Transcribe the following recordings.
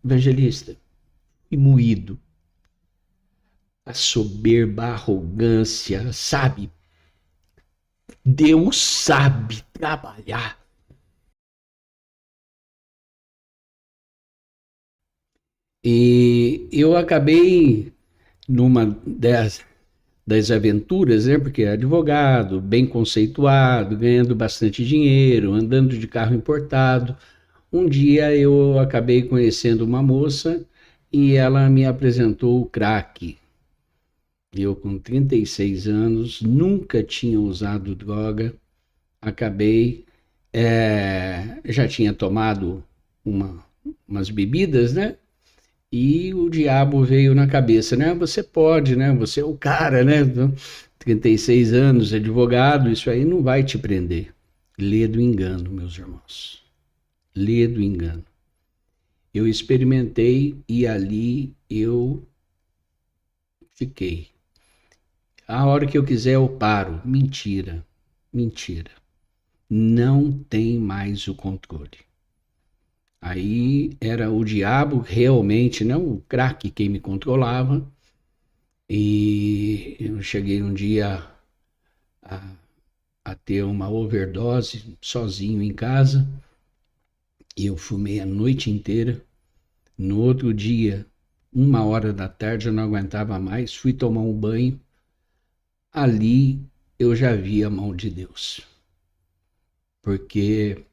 Evangelista, e moído. A soberba, a arrogância, sabe? Deus sabe trabalhar. E eu acabei numa das aventuras, né? Porque é advogado, bem conceituado, ganhando bastante dinheiro, andando de carro importado. Um dia eu acabei conhecendo uma moça e ela me apresentou o crack. Eu, com 36 anos, nunca tinha usado droga, acabei, já tinha tomado umas bebidas, né? E o diabo veio na cabeça, né? Você pode, né? Você é o cara, né? 36 anos, advogado, isso aí não vai te prender. Lê do engano, meus irmãos. Lê do engano. Eu experimentei e ali eu fiquei. A hora que eu quiser eu paro. Mentira, mentira. Não tem mais o controle. Aí era o diabo realmente, não o crack quem me controlava. E eu cheguei um dia a, a ter uma overdose sozinho em casa. E eu fumei a noite inteira. No outro dia, 1 hora da tarde, eu não aguentava mais. Fui tomar um banho. Ali eu já vi a mão de Deus. Porque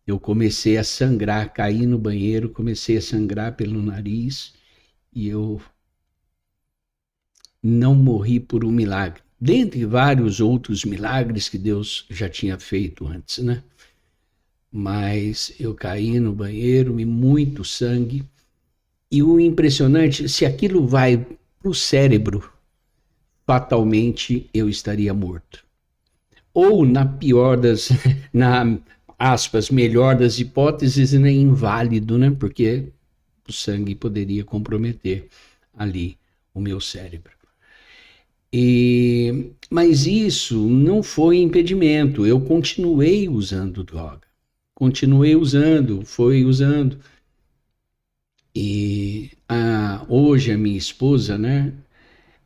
eu comecei a sangrar, caí no banheiro, comecei a sangrar pelo nariz e eu não morri por um milagre. Dentre vários outros milagres que Deus já tinha feito antes, né? Mas eu caí no banheiro e muito sangue. E o impressionante, se aquilo vai para o cérebro, fatalmente eu estaria morto. Ou na pior das, na aspas, melhor das hipóteses, né, inválido, né? Porque o sangue poderia comprometer ali o meu cérebro. Mas isso não foi impedimento. Eu continuei usando droga. Continuei usando, foi usando. E hoje a minha esposa, né?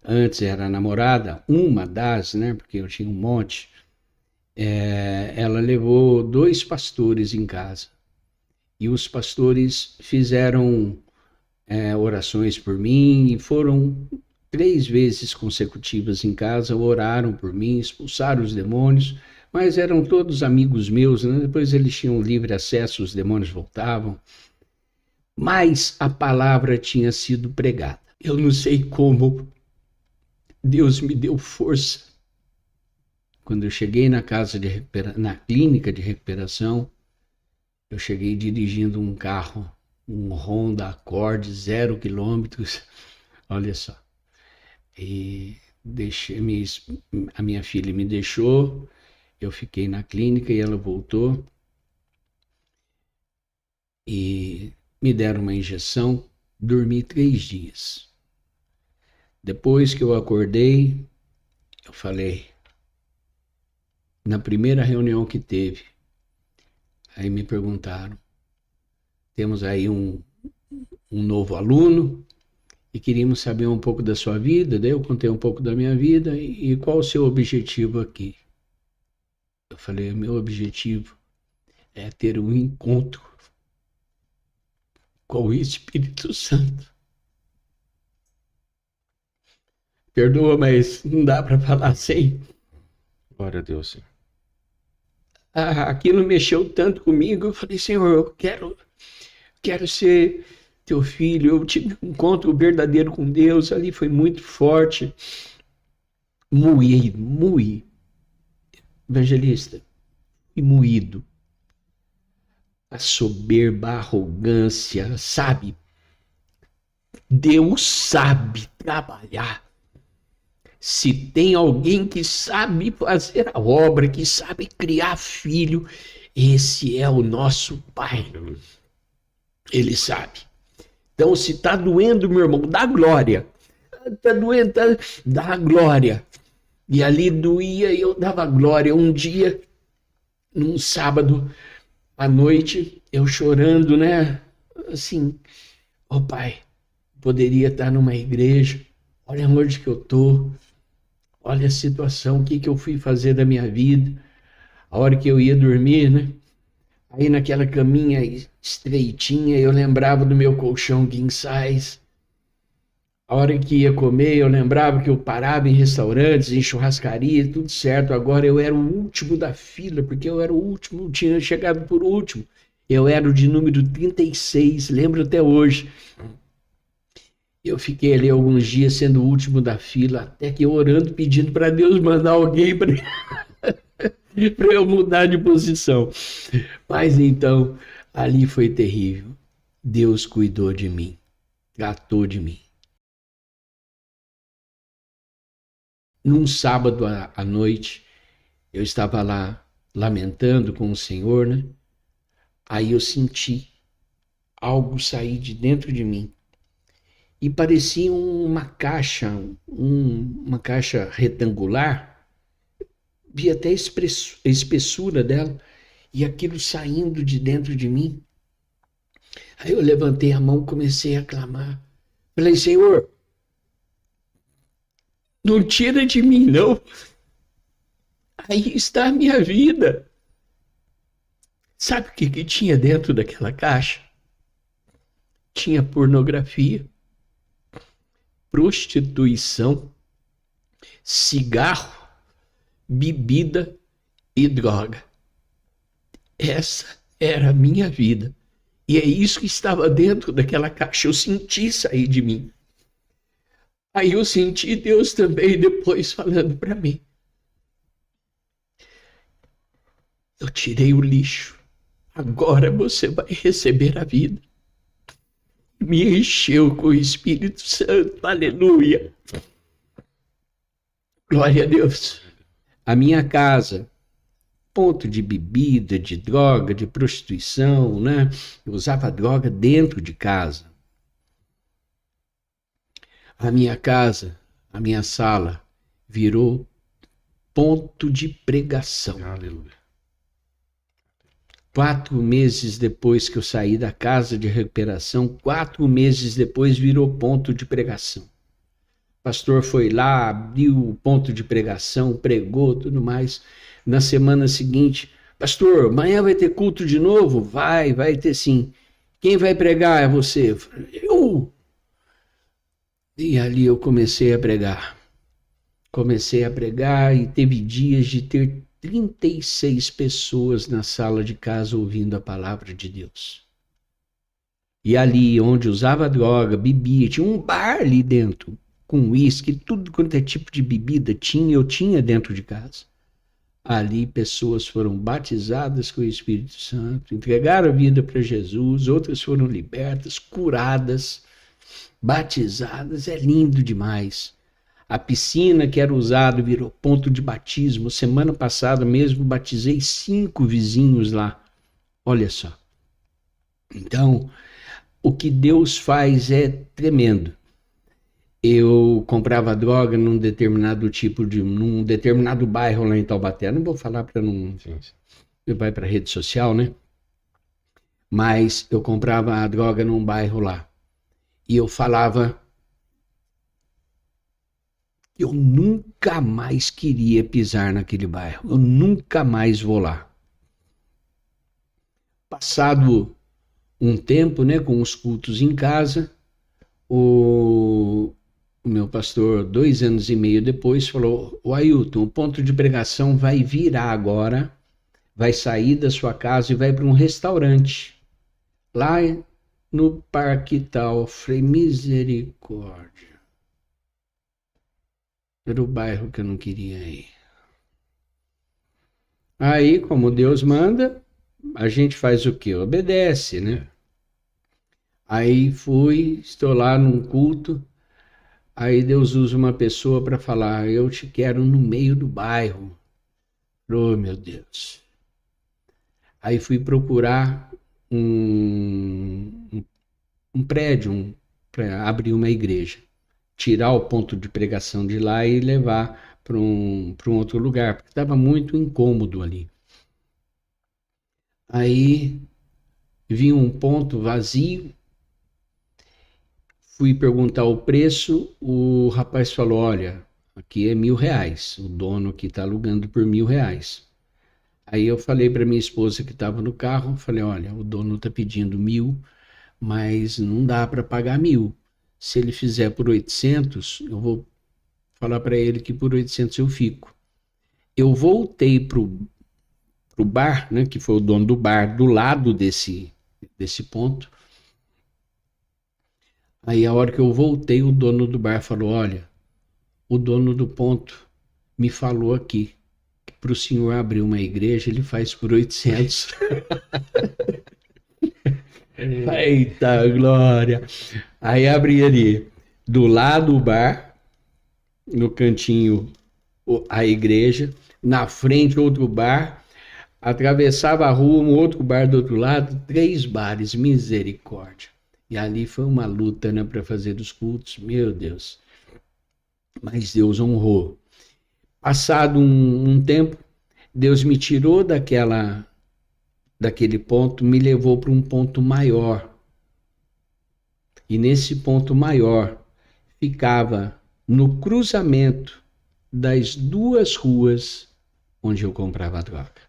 Antes era namorada, uma das, né? Porque eu tinha um monte. Ela levou 2 pastores em casa. E os pastores fizeram orações por mim e foram 3 vezes consecutivas em casa, oraram por mim, expulsaram os demônios, mas eram todos amigos meus, né? Depois eles tinham livre acesso, os demônios voltavam. Mas a palavra tinha sido pregada. Eu não sei como Deus me deu força. Quando eu cheguei na na clínica de recuperação, eu cheguei dirigindo um carro, um Honda Accord, 0 quilômetros, olha só. E a minha filha me deixou, eu fiquei na clínica e ela voltou e me deram uma injeção, dormi 3 dias. Depois que eu acordei, eu falei, na primeira reunião que teve, aí me perguntaram, temos aí um novo aluno e queríamos saber um pouco da sua vida, daí eu contei um pouco da minha vida e qual o seu objetivo aqui? Eu falei, meu objetivo é ter um encontro com o Espírito Santo. Perdoa, mas não dá para falar sem. Glória a Deus, Senhor. Aquilo mexeu tanto comigo, eu falei, Senhor, eu quero ser teu filho, eu tive um encontro verdadeiro com Deus, ali foi muito forte. Moí, evangelista, e moído. A soberba, a arrogância, sabe? Deus sabe trabalhar. Se tem alguém que sabe fazer a obra, que sabe criar filho, esse é o nosso Pai. Ele sabe. Então, se está doendo, meu irmão, dá glória. Está doendo, dá glória. E ali doía e eu dava glória. Um dia, num sábado à noite, eu chorando, né? Assim, Ô pai, poderia estar numa igreja, olha onde que eu tô, olha a situação, o que que eu fui fazer da minha vida, a hora que eu ia dormir, né? Aí naquela caminha estreitinha, eu lembrava do meu colchão king size. A hora que ia comer, eu lembrava que eu parava em restaurantes, em churrascaria, tudo certo. Agora eu era o último da fila, porque eu era o último, tinha chegado por último. Eu era o de número 36, lembro até hoje. Eu fiquei ali alguns dias sendo o último da fila, até que eu orando, pedindo para Deus mandar alguém para eu mudar de posição. Mas então, ali foi terrível. Deus cuidou de mim, tratou de mim. Num sábado à noite, eu estava lá lamentando com o Senhor, né? Aí eu senti algo sair de dentro de mim. E parecia uma caixa, uma caixa retangular, vi até a espessura dela, e aquilo saindo de dentro de mim. Aí eu levantei a mão, comecei a clamar. Falei, Senhor, não tira de mim, não. Aí está a minha vida. Sabe o que tinha dentro daquela caixa? Tinha pornografia, prostituição, cigarro, bebida e droga. Essa era a minha vida. E é isso que estava dentro daquela caixa. Eu senti sair de mim. Aí eu senti Deus também depois falando para mim. Eu tirei o lixo. Agora você vai receber a vida. Me encheu com o Espírito Santo. Aleluia. Glória a Deus. A minha casa, ponto de bebida, de droga, de prostituição, né? Eu usava droga dentro de casa. A minha casa, a minha sala, virou ponto de pregação. Aleluia. 4 meses depois que eu saí da casa de recuperação, 4 meses depois virou ponto de pregação. O pastor foi lá, abriu o ponto de pregação, pregou, tudo mais. Na semana seguinte, pastor, amanhã vai ter culto de novo? Vai ter sim. Quem vai pregar é você? Eu. E ali eu comecei a pregar. Comecei a pregar e teve dias de ter 36 pessoas na sala de casa ouvindo a palavra de Deus. E ali, onde usava droga, bebia, tinha um bar ali dentro, com uísque, tudo quanto é tipo de bebida eu tinha dentro de casa. Ali pessoas foram batizadas com o Espírito Santo, entregaram a vida para Jesus, outras foram libertas, curadas, batizadas, é lindo demais. A piscina que era usada virou ponto de batismo. Semana passada mesmo batizei 5 vizinhos lá. Olha só. Então, o que Deus faz é tremendo. Eu comprava droga num determinado bairro lá em Taubaté. Não vou falar para não... Vai para a rede social, né? Mas eu comprava a droga num bairro lá. E eu falava... Eu nunca mais queria pisar naquele bairro. Eu nunca mais vou lá. Passado um tempo, né, com os cultos em casa, o meu pastor, 2 anos e meio depois, falou: o Ailton, o ponto de pregação vai virar agora, vai sair da sua casa e vai para um restaurante. Lá no Parque Tal. Falei, misericórdia. Era o bairro que eu não queria ir. Aí, como Deus manda, a gente faz o quê? Obedece, né? Aí estou lá num culto, aí Deus usa uma pessoa para falar, eu te quero no meio do bairro. Oh, meu Deus. Aí fui procurar um prédio, para abrir uma igreja. Tirar o ponto de pregação de lá e levar para um outro lugar, porque estava muito incômodo ali. Aí vi um ponto vazio fui perguntar o preço, o rapaz falou, olha, aqui é R$ 1.000, o dono aqui está alugando por R$ 1.000. Aí eu falei para minha esposa que estava no carro, falei, olha, o dono está pedindo 1.000, mas não dá para pagar 1.000. Se ele fizer por 800, eu vou falar para ele que por 800 eu fico. Eu voltei pro bar, né, que foi o dono do bar, do lado desse ponto. Aí a hora que eu voltei, o dono do bar falou, olha, o dono do ponto me falou aqui que para o senhor abrir uma igreja, ele faz por 800. Eita glória! Aí abri ali, do lado do bar, no cantinho a igreja, na frente outro bar, atravessava a rua, um outro bar do outro lado, 3 bares, misericórdia. E ali foi uma luta, né, para fazer os cultos, meu Deus. Mas Deus honrou. Passado um tempo, Deus me tirou daquele ponto, me levou para um ponto maior. E nesse ponto maior ficava no cruzamento das 2 ruas onde eu comprava droga.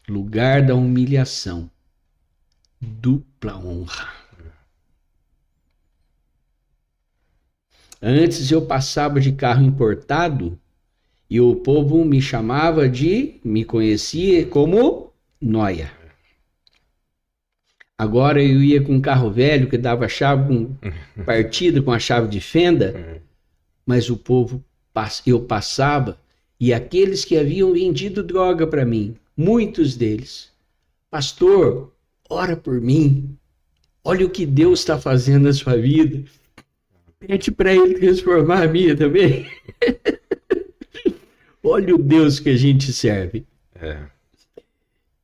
Lugar da humilhação, dupla honra. Antes eu passava de carro importado e o povo me conhecia como Noia. Agora eu ia com um carro velho que dava chave partida com a chave de fenda, mas o povo, eu passava e aqueles que haviam vendido droga para mim, muitos deles, pastor, ora por mim, olha o que Deus está fazendo na sua vida, pede para ele transformar a minha também. Olha o Deus que a gente serve.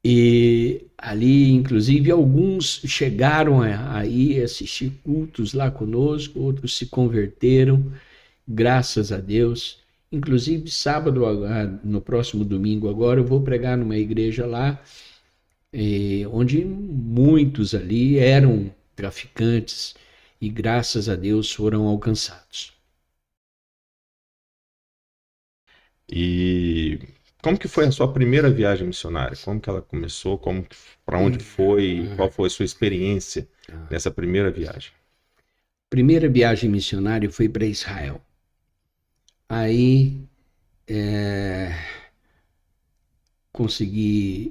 E ali, inclusive, alguns chegaram a ir assistir cultos lá conosco, outros se converteram, graças a Deus. Inclusive, sábado, no próximo domingo agora, eu vou pregar numa igreja lá, onde muitos ali eram traficantes e, graças a Deus, foram alcançados. E como que foi a sua primeira viagem missionária? Como que ela começou? Para onde foi? Qual foi a sua experiência nessa primeira viagem? Primeira viagem missionária foi para Israel. Aí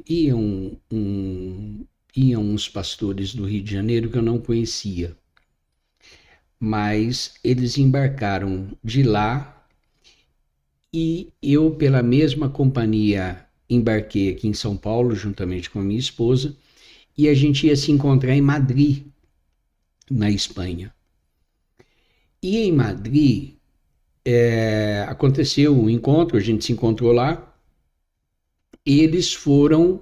iam uns pastores do Rio de Janeiro que eu não conhecia, mas eles embarcaram de lá e eu, pela mesma companhia, embarquei aqui em São Paulo juntamente com a minha esposa e a gente ia se encontrar em Madrid, na Espanha. E em Madrid aconteceu um encontro, a gente se encontrou lá. Eles foram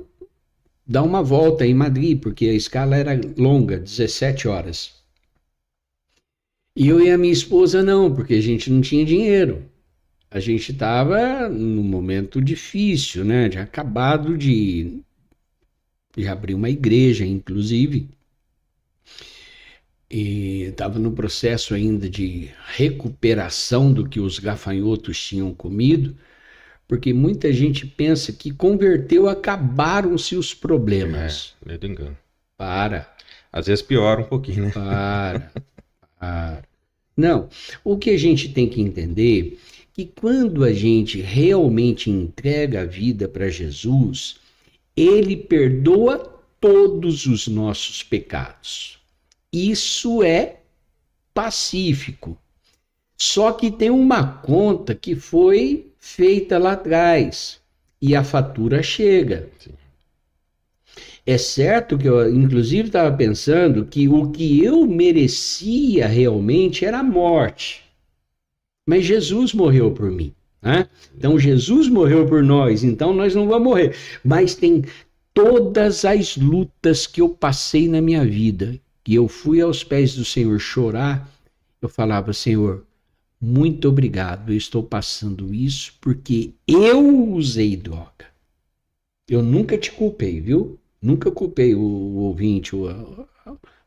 dar uma volta em Madrid, porque a escala era longa, 17 horas. E eu e a minha esposa não, porque a gente não tinha dinheiro. A gente estava num momento difícil, né? Tinha acabado de abrir uma igreja, inclusive. E estava no processo ainda de recuperação do que os gafanhotos tinham comido, porque muita gente pensa que converteu, acabaram-se os problemas. Medo engano. Para. Às vezes piora um pouquinho, né? Para. Não, o que a gente tem que entender é que quando a gente realmente entrega a vida para Jesus, Ele perdoa todos os nossos pecados. Isso é pacífico. Só que tem uma conta que foi feita lá atrás e a fatura chega. Sim. É certo que eu, inclusive, estava pensando que o que eu merecia realmente era a morte. Mas Jesus morreu por mim, né? Então Jesus morreu por nós, então nós não vamos morrer. Mas tem todas as lutas que eu passei na minha vida, que eu fui aos pés do Senhor chorar, eu falava, Senhor, muito obrigado, eu estou passando isso porque eu usei droga. Eu nunca te culpei, viu? Nunca culpei o ouvinte,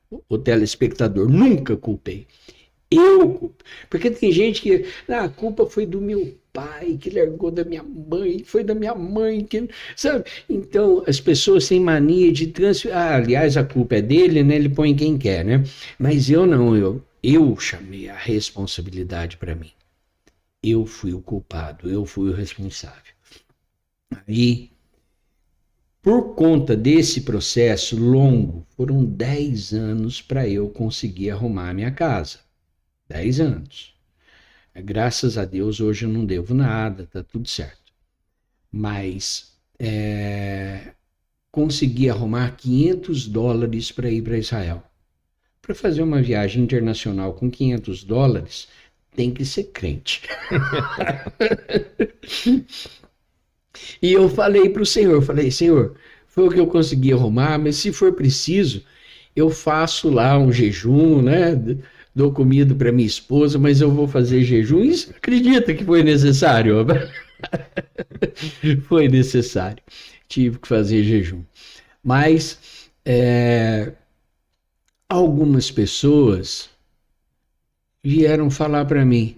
o telespectador, nunca culpei. Eu culpo. Porque tem gente que, a culpa foi do meu pai, que largou da minha mãe, foi da minha mãe, que, sabe? Então, as pessoas têm mania de transferir. Aliás, a culpa é dele, né? Ele põe quem quer, né? Mas eu não, eu chamei a responsabilidade para mim. Eu fui o culpado, eu fui o responsável. Aí, por conta desse processo longo, foram 10 anos para eu conseguir arrumar a minha casa. 10 anos. Graças a Deus, hoje eu não devo nada, tá tudo certo. Mas consegui arrumar $500 para ir para Israel. Para fazer uma viagem internacional com $500, tem que ser crente. E eu falei para o Senhor, Senhor, foi o que eu consegui arrumar, mas se for preciso, eu faço lá um jejum, né? Dou comida para minha esposa, mas eu vou fazer jejum. Isso acredita que foi necessário? Foi necessário. Tive que fazer jejum. Mas algumas pessoas vieram falar para mim,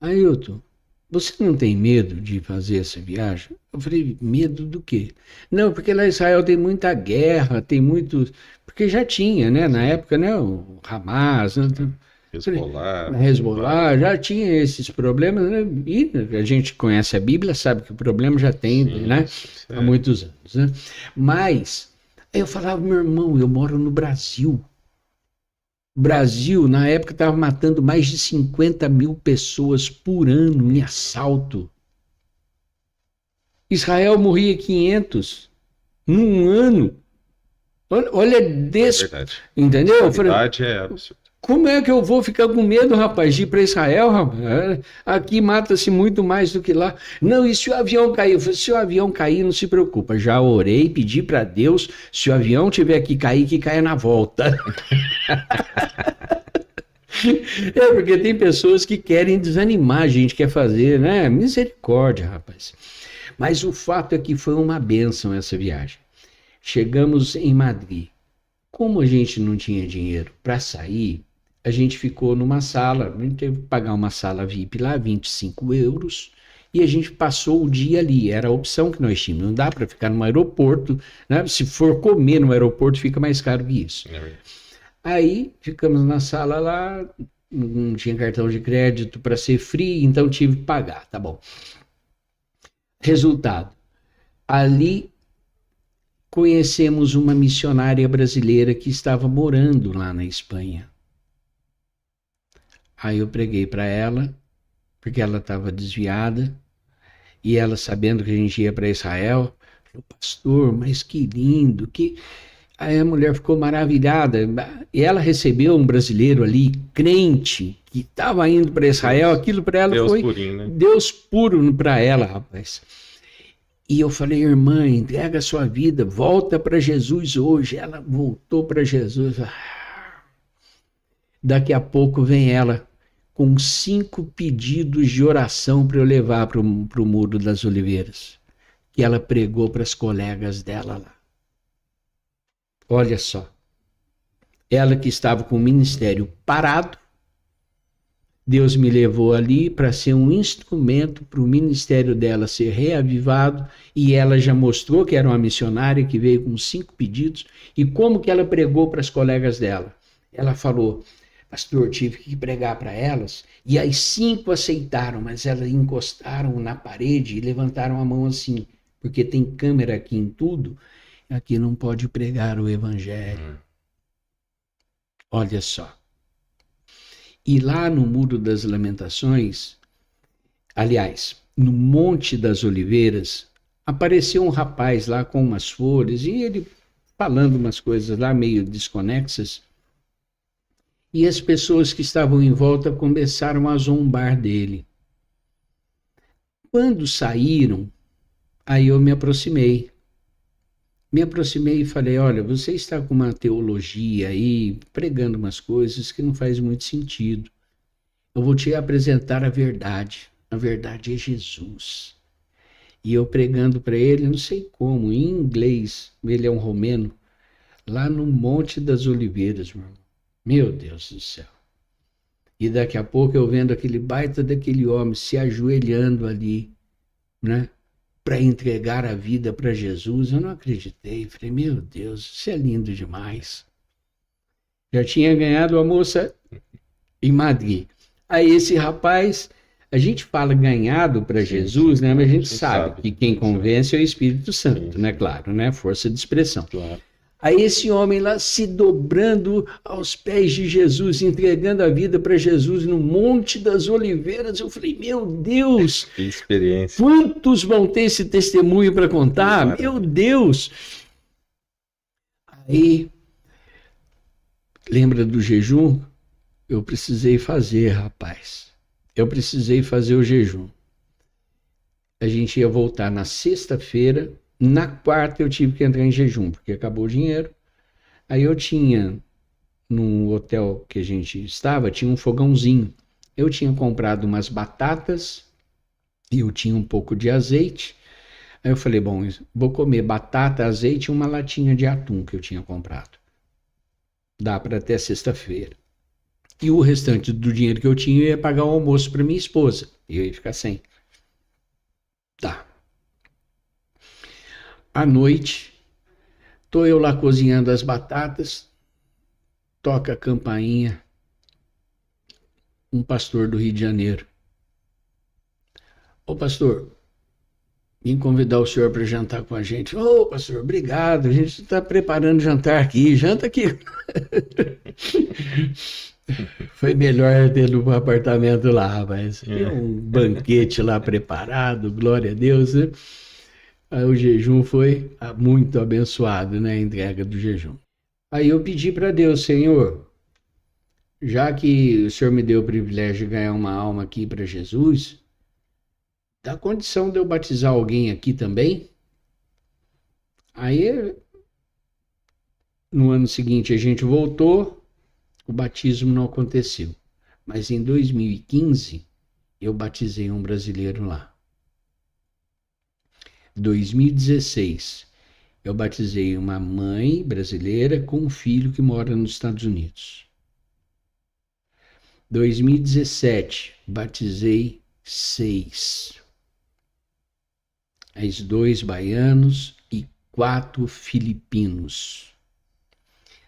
Ailton, você não tem medo de fazer essa viagem? Eu falei, medo do quê? Não, porque lá em Israel tem muita guerra, tem muito... Porque já tinha, né? Na época, né? O Hamas, né? Hezbollah, já tinha esses problemas, né? E a gente conhece a Bíblia, sabe que o problema já tem, né? Há muitos anos, né? Mas, aí eu falava, meu irmão, eu moro no Brasil. O Brasil, na época, estava matando mais de 50 mil pessoas por ano em assalto. Israel morria 500 num ano. Olha desse... Entendeu? A verdade é absurda. Como é que eu vou ficar com medo, rapaz, de ir para Israel, rapaz? Aqui mata-se muito mais do que lá. Não, e se o avião cair? Eu falei, se o avião cair, não se preocupa. Já orei, pedi para Deus, se o avião tiver que cair, que caia na volta. Porque tem pessoas que querem desanimar a gente, quer fazer, né? Misericórdia, rapaz. Mas o fato é que foi uma bênção essa viagem. Chegamos em Madrid. Como a gente não tinha dinheiro para sair, a gente ficou numa sala, a gente teve que pagar uma sala VIP lá, 25 euros, e a gente passou o dia ali, era a opção que nós tínhamos, não dá para ficar no aeroporto, né? Se for comer no aeroporto fica mais caro que isso. Aí ficamos na sala lá, não tinha cartão de crédito para ser free, então tive que pagar, tá bom. Resultado, ali conhecemos uma missionária brasileira que estava morando lá na Espanha. Aí eu preguei para ela, porque ela estava desviada, e ela sabendo que a gente ia para Israel, falou, pastor, mas que lindo, que... Aí a mulher ficou maravilhada, e ela recebeu um brasileiro ali, crente, que estava indo para Israel, aquilo para ela Deus foi purinho, né? Deus puro para ela, rapaz. E eu falei, irmã, entrega a sua vida, volta para Jesus hoje. Ela voltou para Jesus. Daqui a pouco vem ela com 5 pedidos de oração para eu levar para o Muro das Oliveiras, que ela pregou para as colegas dela lá. Olha só, ela que estava com o ministério parado, Deus me levou ali para ser um instrumento para o ministério dela ser reavivado, e ela já mostrou que era uma missionária que veio com 5 pedidos. E como que ela pregou para as colegas dela? Ela falou, pastor, tive que pregar para elas, e as 5 aceitaram, mas elas encostaram na parede e levantaram a mão assim, porque tem câmera aqui em tudo, aqui não pode pregar o evangelho. Olha só. E lá no Muro das Lamentações, aliás, no Monte das Oliveiras, apareceu um rapaz lá com umas flores, e ele falando umas coisas lá meio desconexas, e as pessoas que estavam em volta começaram a zombar dele. Quando saíram, aí eu me aproximei. E falei, olha, você está com uma teologia aí, pregando umas coisas que não faz muito sentido. Eu vou te apresentar a verdade. A verdade é Jesus. E eu pregando para ele, não sei como, em inglês, ele é um romeno, lá no Monte das Oliveiras, meu irmão. Meu Deus do céu. E daqui a pouco eu vendo aquele baita daquele homem se ajoelhando ali, né? Para entregar a vida para Jesus. Eu não acreditei. Falei, meu Deus, isso é lindo demais. Já tinha ganhado a moça em Madrid. Aí esse rapaz, a gente fala ganhado para Jesus, né? Mas a gente sabe que quem convence é o Espírito Santo, né? Claro, né? Força de expressão. Claro. Aí esse homem lá se dobrando aos pés de Jesus, entregando a vida para Jesus no Monte das Oliveiras. Eu falei, meu Deus! Que experiência. Quantos vão ter esse testemunho para contar? Claro. Meu Deus! Aí, lembra do jejum? Eu precisei fazer, rapaz. Eu precisei fazer o jejum. A gente ia voltar na sexta-feira. Na quarta eu tive que entrar em jejum, porque acabou o dinheiro. Aí eu tinha, no hotel que a gente estava, tinha um fogãozinho. Eu tinha comprado umas batatas e eu tinha um pouco de azeite. Aí eu falei, bom, vou comer batata, azeite e uma latinha de atum que eu tinha comprado. Dá para até sexta-feira. E o restante do dinheiro que eu tinha, eu ia pagar o almoço para minha esposa. E eu ia ficar sem. Tá. À noite, tô eu lá cozinhando as batatas, toca a campainha, um pastor do Rio de Janeiro. Ô pastor, vim convidar o senhor para jantar com a gente. Ô pastor, obrigado, a gente está preparando jantar aqui, janta aqui. Foi melhor ter no apartamento lá, rapaz. Tinha um banquete lá preparado, glória a Deus, né? Aí o jejum foi muito abençoado, né? A entrega do jejum. Aí eu pedi para Deus, Senhor, já que o Senhor me deu o privilégio de ganhar uma alma aqui para Jesus, dá condição de eu batizar alguém aqui também? Aí, no ano seguinte, a gente voltou, o batismo não aconteceu. Mas em 2015, eu batizei um brasileiro lá. 2016, eu batizei uma mãe brasileira com um filho que mora nos Estados Unidos. 2017, batizei 6. As 2 baianos e 4 filipinos.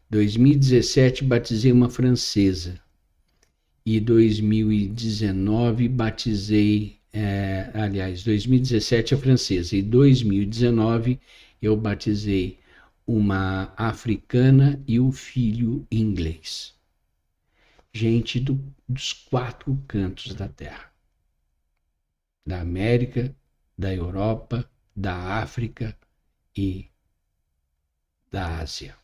2017, batizei uma francesa. E 2019, batizei... 2017 a francesa e 2019 eu batizei uma africana e o filho inglês. Gente dos 4 cantos da terra. Da América, da Europa, da África e da Ásia.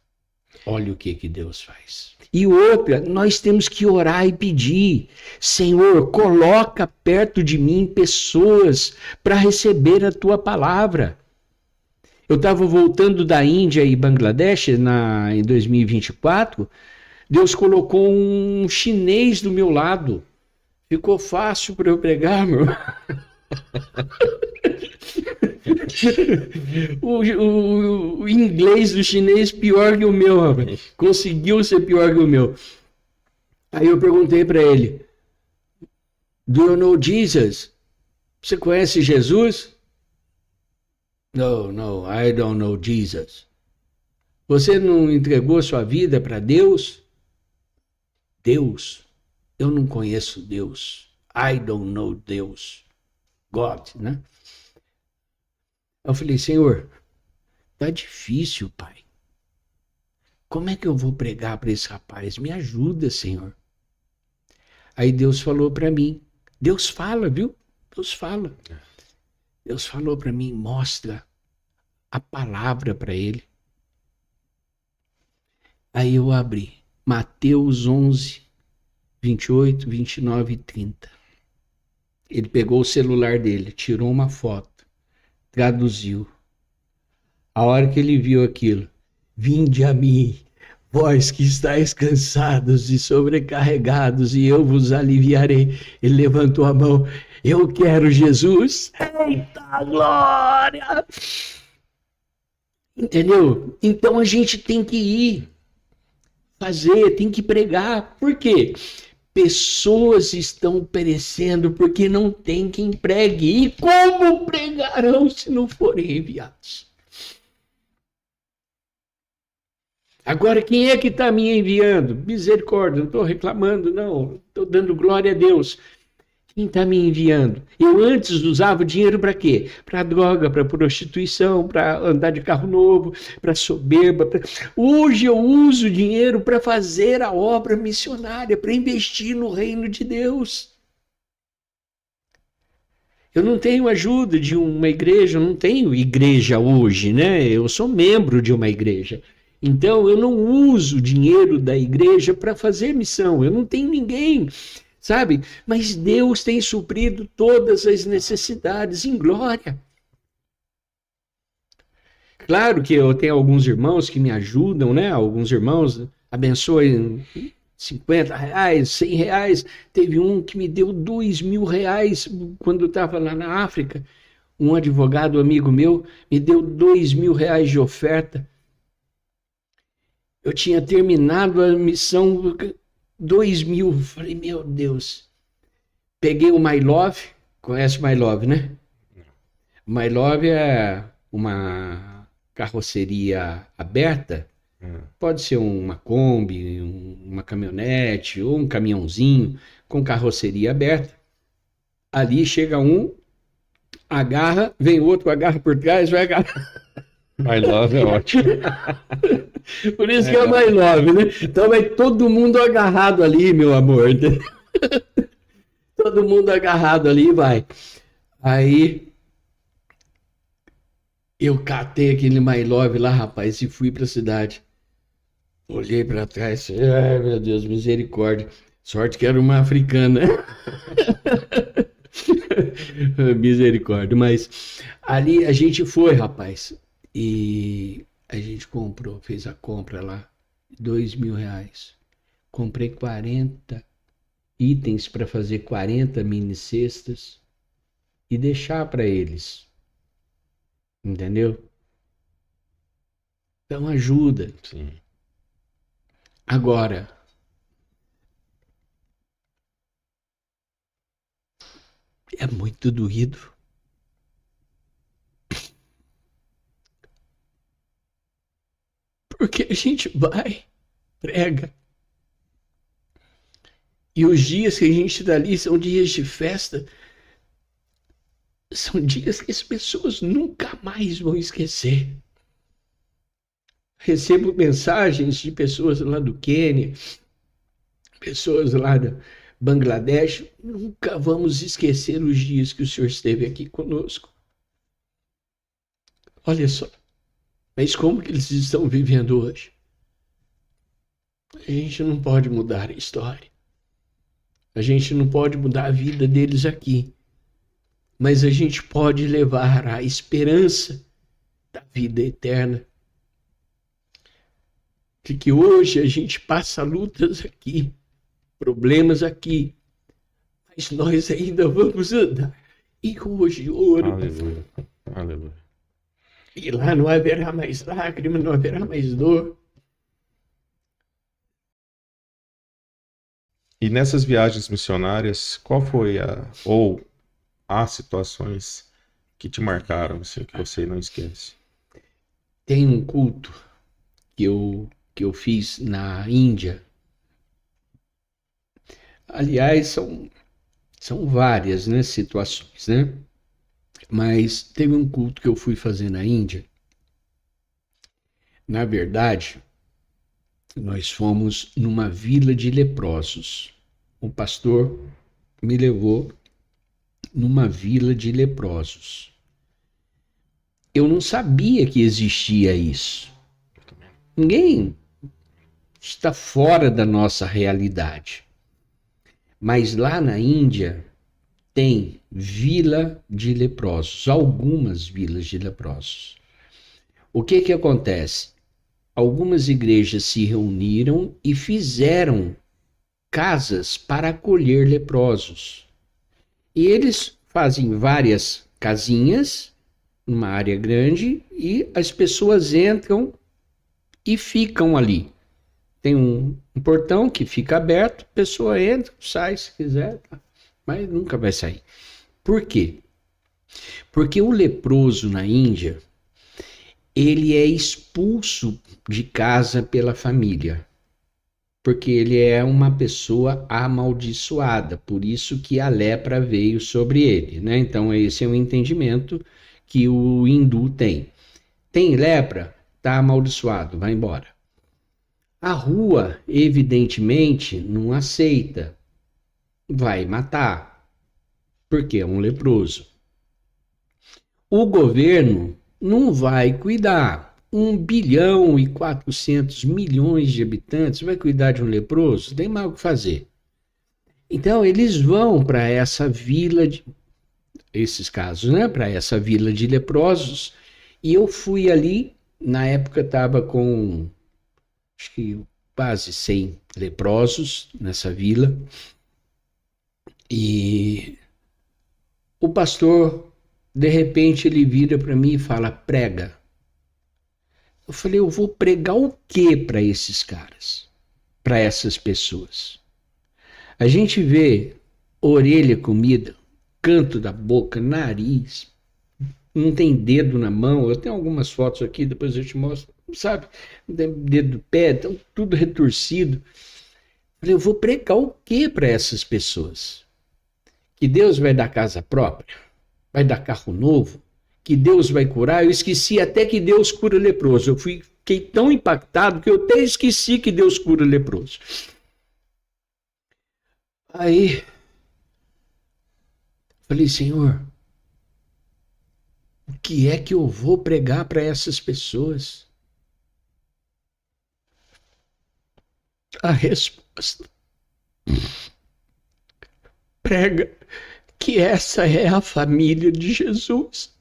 Olha o que Deus faz. E outra, nós temos que orar e pedir, Senhor, coloca perto de mim pessoas para receber a tua palavra. Eu estava voltando da Índia e Bangladesh em 2024, Deus colocou um chinês do meu lado. Ficou fácil para eu pregar, meu. O inglês do chinês pior que o meu, rapaz. Conseguiu ser pior que o meu. Aí eu perguntei para ele, do you know Jesus? Você conhece Jesus? No, I don't know Jesus. Você não entregou sua vida para Deus? Deus? Eu não conheço Deus. I don't know Deus. God, né? Eu falei, Senhor, tá difícil, Pai. Como é que eu vou pregar para esse rapaz? Me ajuda, Senhor. Aí Deus falou para mim. Deus fala, viu? Deus fala. Deus falou para mim, mostra a palavra para ele. Aí eu abri Mateus 11, 28, 29 e 30. Ele pegou o celular dele, tirou uma foto, traduziu. A hora que ele viu aquilo, vinde a mim, vós que estáis cansados e sobrecarregados, e eu vos aliviarei. Ele levantou a mão, eu quero Jesus. Eita glória! Entendeu? Então a gente tem que ir fazer, tem que pregar. Por quê? Pessoas estão perecendo porque não tem quem pregue. E como pregarão se não forem enviados? Agora, quem é que está me enviando? Misericórdia, não estou reclamando, não. Estou dando glória a Deus. Quem está me enviando? Eu antes usava o dinheiro para quê? Para droga, para prostituição, para andar de carro novo, para soberba. Hoje eu uso o dinheiro para fazer a obra missionária, para investir no reino de Deus. Eu não tenho ajuda de uma igreja, eu não tenho igreja hoje, né? Eu sou membro de uma igreja. Então, eu não uso o dinheiro da igreja para fazer missão. Eu não tenho ninguém, sabe? Mas Deus tem suprido todas as necessidades em glória. Claro que eu tenho alguns irmãos que me ajudam, né? Alguns irmãos abençoam R$50, R$100. Teve um que me deu R$2.000 quando eu estava lá na África. Um advogado amigo meu me deu R$2.000 de oferta. Eu tinha terminado a missão 2.000. Falei, meu Deus. Peguei o My Love. Conhece o My Love, né? My Love é uma carroceria aberta. Pode ser uma Kombi, uma caminhonete ou um caminhãozinho com carroceria aberta. Ali chega um, agarra, vem outro, agarra por trás, vai agarrar. My Love é ótimo. Por isso que é o My Love, né? Então vai todo mundo agarrado ali, meu amor. Todo mundo agarrado ali, vai. Aí eu catei aquele My Love lá, rapaz, e fui pra cidade. Olhei pra trás, ai meu Deus, misericórdia. Sorte que era uma africana. Misericórdia, mas ali a gente foi, rapaz. E a gente comprou, fez a compra lá, R$2.000. Comprei 40 itens para fazer 40 mini cestas e deixar para eles. Entendeu? Então ajuda. Sim. Agora, é muito doído. Porque a gente vai, prega. E os dias que a gente está ali são dias de festa. São dias que as pessoas nunca mais vão esquecer. Recebo mensagens de pessoas lá do Quênia, pessoas lá da Bangladesh. Nunca vamos esquecer os dias que o Senhor esteve aqui conosco. Olha só. Mas como que eles estão vivendo hoje? A gente não pode mudar a história. A gente não pode mudar a vida deles aqui. Mas a gente pode levar a esperança da vida eterna. De que hoje a gente passa lutas aqui, problemas aqui, mas nós ainda vamos andar em ruas de ouro. Aleluia. Aleluia. E lá não haverá mais lágrimas, não haverá mais dor. E nessas viagens missionárias, qual foi as situações que te marcaram, assim, que você não esquece? Tem um culto que eu fiz na Índia. Aliás, são várias, né, situações, né? Mas teve um culto que eu fui fazer na Índia. Na verdade, nós fomos numa vila de leprosos. O pastor me levou numa vila de leprosos. Eu não sabia que existia isso. Ninguém está fora da nossa realidade. Mas lá na Índia tem vila de leprosos, algumas vilas de leprosos. O que acontece? Algumas igrejas se reuniram e fizeram casas para acolher leprosos. E eles fazem várias casinhas numa área grande e as pessoas entram e ficam ali. Tem um portão que fica aberto, a pessoa entra, sai se quiser, tá? Mas nunca vai sair. Por quê? Porque o leproso na Índia, ele é expulso de casa pela família, porque ele é uma pessoa amaldiçoada, por isso que a lepra veio sobre ele, né? Então esse é um entendimento que o hindu tem. Tem lepra? Tá amaldiçoado, vai embora. A rua, evidentemente, não aceita, vai matar, porque é um leproso. O governo não vai cuidar. 1,4 bilhão de habitantes, vai cuidar de um leproso? Tem mais o que fazer. Então, eles vão para essa vila, esses casos, né? Para essa vila de leprosos, e eu fui ali, na época estava com, acho que quase 100 leprosos nessa vila, e o pastor, de repente, ele vira para mim e fala, prega. Eu falei, eu vou pregar o quê para esses caras? Para essas pessoas? A gente vê orelha comida, canto da boca, nariz, não tem dedo na mão. Eu tenho algumas fotos aqui, depois eu te mostro, sabe? Não tem dedo do pé, então tudo retorcido. Eu falei, eu vou pregar o quê para essas pessoas? Que Deus vai dar casa própria? Vai dar carro novo? Que Deus vai curar? Eu esqueci até que Deus cura leproso. Eu fiquei tão impactado que eu até esqueci que Deus cura leproso. Aí, falei, Senhor, o que é que eu vou pregar para essas pessoas? A resposta, prega que essa é a família de Jesus.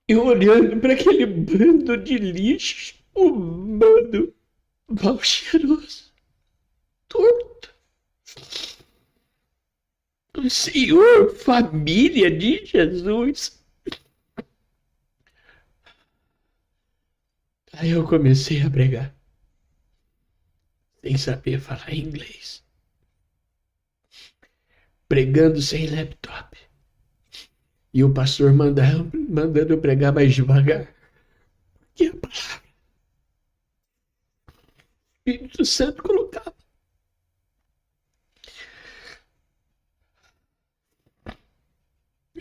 E olhando para aquele bando de lixo, um bando mal cheiroso, torto. O Senhor, família de Jesus. Aí eu comecei a pregar, sem saber falar inglês, pregando sem laptop. E o pastor mandando eu pregar mais devagar. E a palavra, o Espírito Santo colocava.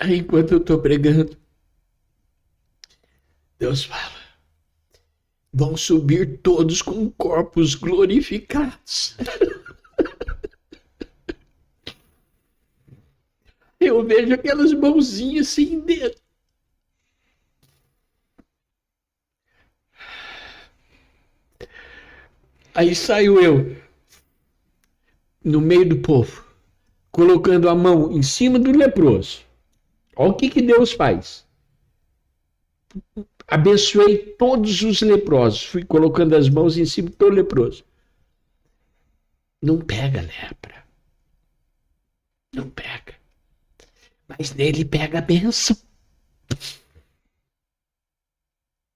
Aí enquanto eu estou pregando, Deus fala, vão subir todos com corpos glorificados. Eu vejo aquelas mãozinhas sem dedo. Aí saio eu, no meio do povo, colocando a mão em cima do leproso. Olha o que Deus faz. Abençoei todos os leprosos. Fui colocando as mãos em cima do leproso. Não pega lepra. Não pega. Mas nele pega a bênção.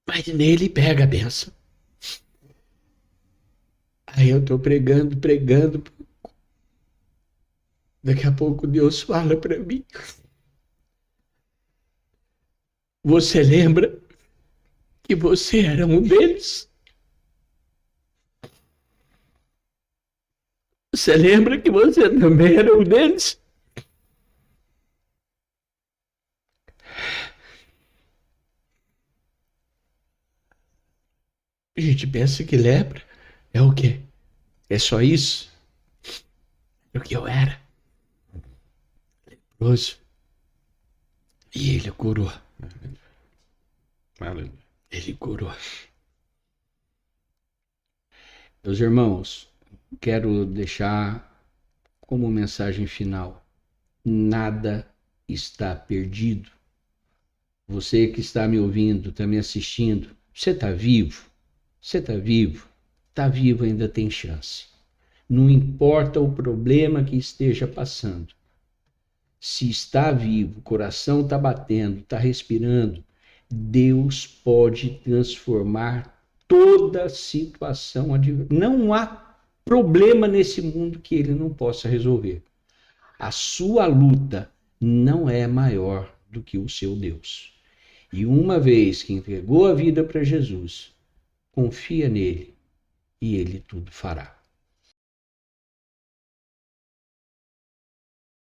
Mas nele pega a bênção. Aí eu estou pregando. Daqui a pouco Deus fala para mim. Você lembra que você era um deles? Você lembra que você também era um deles? A gente pensa que lepra é o quê? É só isso? É o que eu era. Leproso. E ele curou. Aleluia. Ele curou. Meus irmãos, quero deixar como mensagem final. Nada está perdido. Você que está me ouvindo, está me assistindo, você está vivo? Você está vivo? Está vivo, ainda tem chance. Não importa o problema que esteja passando. Se está vivo, o coração está batendo, está respirando, Deus pode transformar toda situação. Não há problema nesse mundo que ele não possa resolver. A sua luta não é maior do que o seu Deus. E uma vez que entregou a vida para Jesus, confia nele e ele tudo fará.